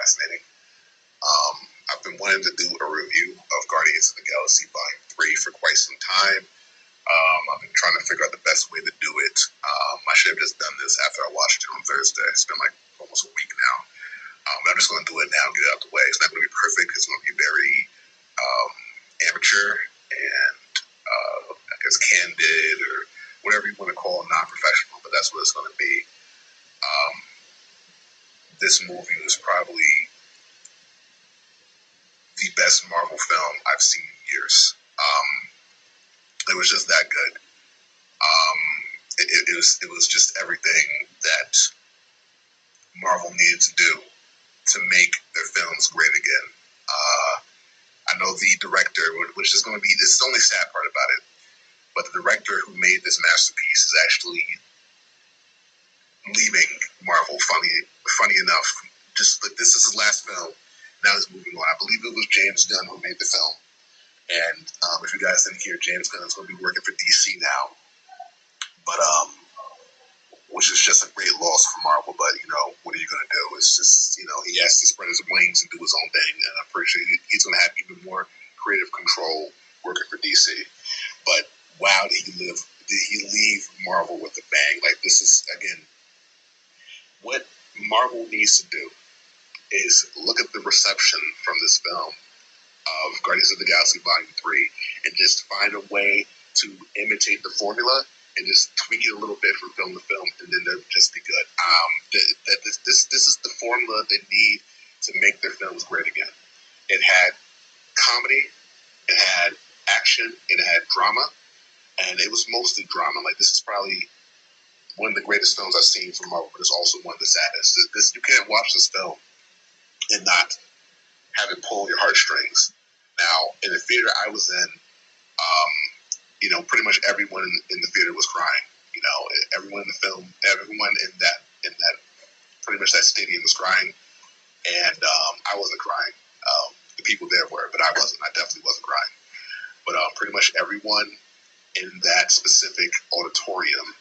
fascinating. I've been wanting to do a review of Guardians of the Galaxy Volume 3 for quite some time. I've been trying to figure out the best way to do it. I should have just done this after I watched it on Thursday. It's been like almost a week now. But I'm just going to do it now and get it out the way. It's not going to be perfect. It's going to be very amateur and I guess candid or whatever you want to call non-professional, but that's what it's going to be. This movie was probably the best Marvel film I've seen in years. It was just that good. It was just everything that Marvel needed to do to make their films great again. I know the director, which is going to be, this is the only sad part about it, but the director who made this masterpiece is actually leaving Marvel, funny enough. Just like this is his last film. Now he's moving on. I believe it was James Gunn who made the film. And if you guys didn't hear, James Gunn is going to be working for DC now. But, which is just a great loss for Marvel. But, you know, what are you going to do? It's just, you know, he has to spread his wings and do his own thing. And I'm pretty sure he's going to have even more creative control working for DC. But wow, did he leave Marvel with a bang? Like, this is, again, what Marvel needs to do is look at the reception from this film of Guardians of the Galaxy Volume 3 and just find a way to imitate the formula and just tweak it a little bit from film to film, and then they'll just be good. This is the formula they need to make their films great again. It had comedy, it had action, and it had drama, and it was mostly drama. Like, this is probably one of the greatest films I've seen from Marvel, but it's also one of the saddest. You can't watch this film and not have it pull your heartstrings. Now, in the theater I was in, you know, pretty much everyone in the theater was crying. You know, everyone in the film, everyone in that pretty much that stadium was crying, and I wasn't crying. The people there were, but I wasn't. I definitely wasn't crying. But pretty much everyone in that specific auditorium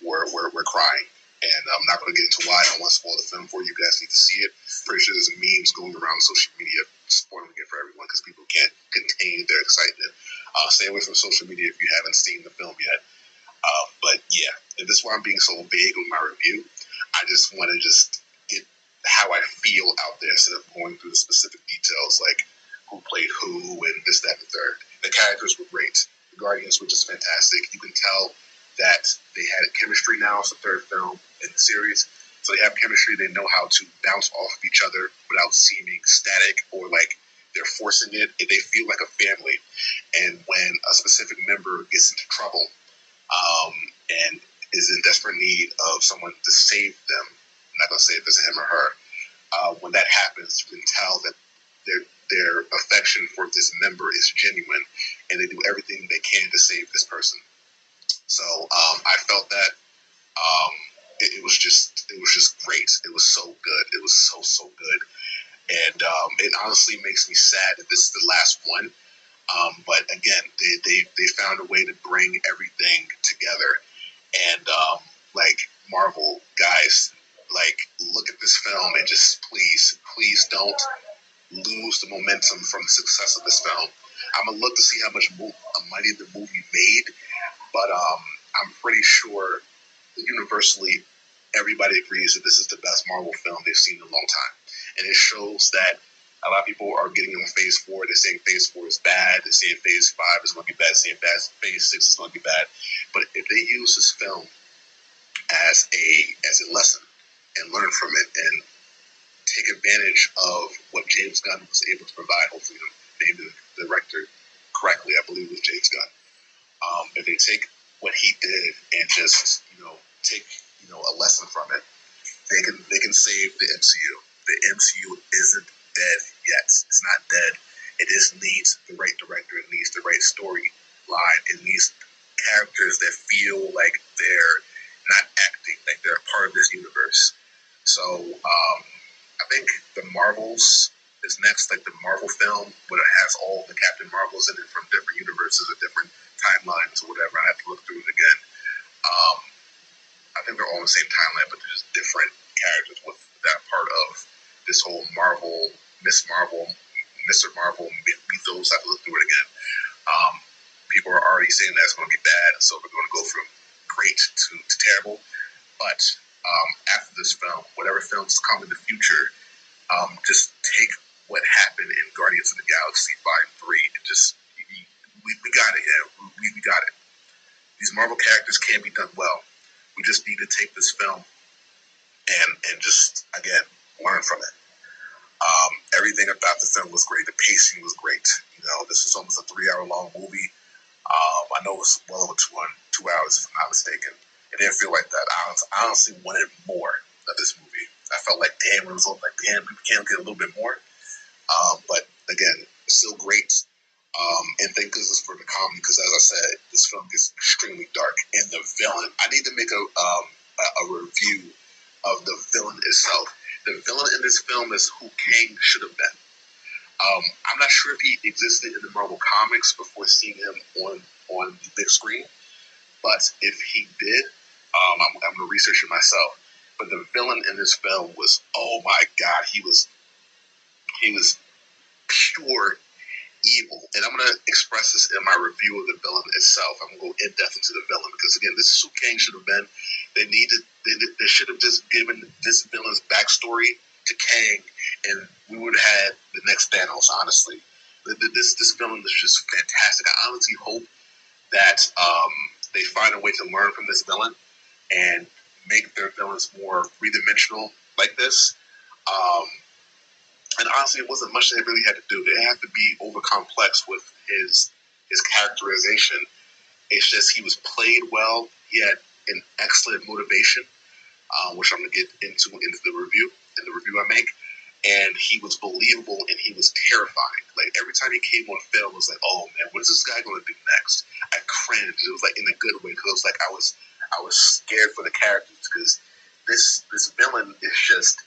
were crying. And I'm not going to get into why. I don't want to spoil the film for you. You guys need to see it. Pretty sure there's memes going around social media spoiling it for everyone because people can't contain their excitement. Stay away from social media if you haven't seen the film yet. But yeah, and this is why I'm being so vague with my review. I just want to just get how I feel out there instead of going through the specific details like who played who and this, that, and the third. The characters were great. The Guardians were just fantastic. You can tell that they had chemistry now. It's the third film in the series. So they have chemistry. They know how to bounce off of each other without seeming static or like they're forcing it. They feel like a family. And when a specific member gets into trouble and is in desperate need of someone to save them, I'm not going to say if it's him or her, when that happens, you can tell that their affection for this member is genuine and they do everything they can to save this person. So I felt that it was just great. It was so good. It was so good. And it honestly makes me sad that this is the last one. But again, they found a way to bring everything together. And like Marvel guys, like look at this film and just please don't lose the momentum from the success of this film. I'm gonna look to see how much money the movie made, but I'm pretty sure universally everybody agrees that this is the best Marvel film they've seen in a long time. And it shows that a lot of people are getting on Phase 4. They're saying Phase 4 is bad. They're saying Phase 5 is going to be bad. They're saying Phase 6 is going to be bad. But if they use this film as a lesson and learn from it and take advantage of what James Gunn was able to provide, hopefully named the director correctly, I believe it was James Gunn. If they take what he did and just take a lesson from it, they can save the MCU. The MCU isn't dead yet. It's not dead. It just needs the right director. It needs the right storyline. It needs characters that feel like they're not acting, like they're a part of this universe. So I think the Marvels is next, like the Marvel film, where it has all the Captain Marvels in it from different universes or different timelines or whatever. I have to look through it again. I think they're all in the same timeline, but they're just different characters with that part of this whole Marvel, Miss Marvel, Mr. Marvel mythos. I have to look through it again. People are already saying that it's going to be bad, so we're going to go from great to terrible. But after this film, whatever films come in the future, just take what happened in Guardians of the Galaxy Volume 3 and just, we got it, yeah. We got it. These Marvel characters can be done well. We just need to take this film and just, again, learn from it. Everything about the film was great. The pacing was great. You know, this was almost a 3-hour-long movie. I know it was well over 2 hours, if I'm not mistaken. It didn't feel like that. I honestly wanted more of this movie. I felt like, damn, it was like, damn, people can't get a little bit more. But again, still great. And thank goodness for the comedy, because as I said, this film gets extremely dark. And the villain, I need to make a review of the villain itself. The villain in this film is who Kang should have been. I'm not sure if he existed in the Marvel comics before seeing him on the big screen, but if he did, I'm going to research it myself. But the villain in this film was, oh my God, he was pure evil. And I'm going to express this in my review of the villain itself. I'm going to go in depth into the villain, because again, this is who Kang should have been. They should have just given this villain's backstory to Kang, and we would have had the next Thanos, honestly. This villain is just fantastic. I honestly hope that they find a way to learn from this villain and make their villains more three-dimensional like this. And honestly, it wasn't much they really had to do. They didn't have to be over complex with his characterization. It's just he was played well. He had an excellent motivation, which I'm going to get into the review I make. And he was believable, and he was terrifying. Like, every time he came on film, it was like, oh man, what is this guy going to do next? I cringed. It was like in a good way, because it was like I was scared for the characters, because this villain is just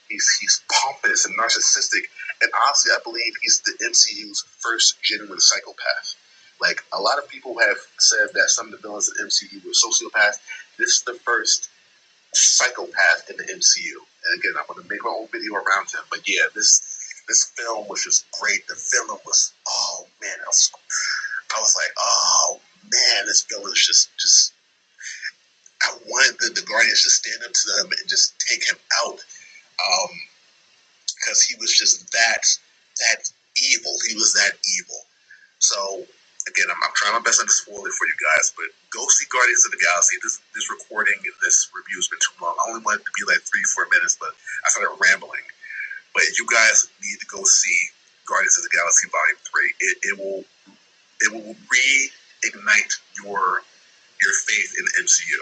he's pompous and narcissistic, and honestly, I believe he's the MCU's first genuine psychopath. Like, a lot of people have said that some of the villains in the MCU were sociopaths. This is the first psychopath in the MCU. And again, I'm going to make my own video around him. But yeah, this film was just great. The villain was, oh man, I was like, oh man, this villain is just. I wanted the Guardians to stand up to them and just take him out, because he was just that evil. He was that evil. So again, I'm trying my best not to spoil it for you guys, but go see Guardians of the Galaxy. This recording, this review has been too long. I only wanted it to be like 3-4 minutes, but I started rambling. But you guys need to go see Guardians of the Galaxy Volume 3. It will reignite your faith in the MCU.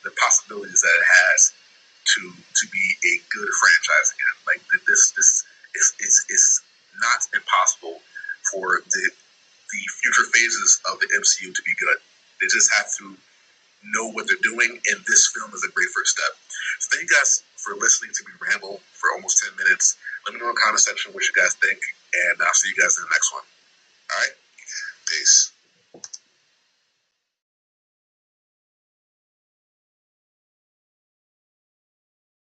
The possibilities that it has to be a good franchise again. Like, this it's not impossible for the future phases of the MCU to be good. They just have to know what they're doing, and this film is a great first step. So thank you guys for listening to me ramble for almost 10 minutes. Let me know in the comment section what you guys think, and I'll see you guys in the next one. All right? Peace.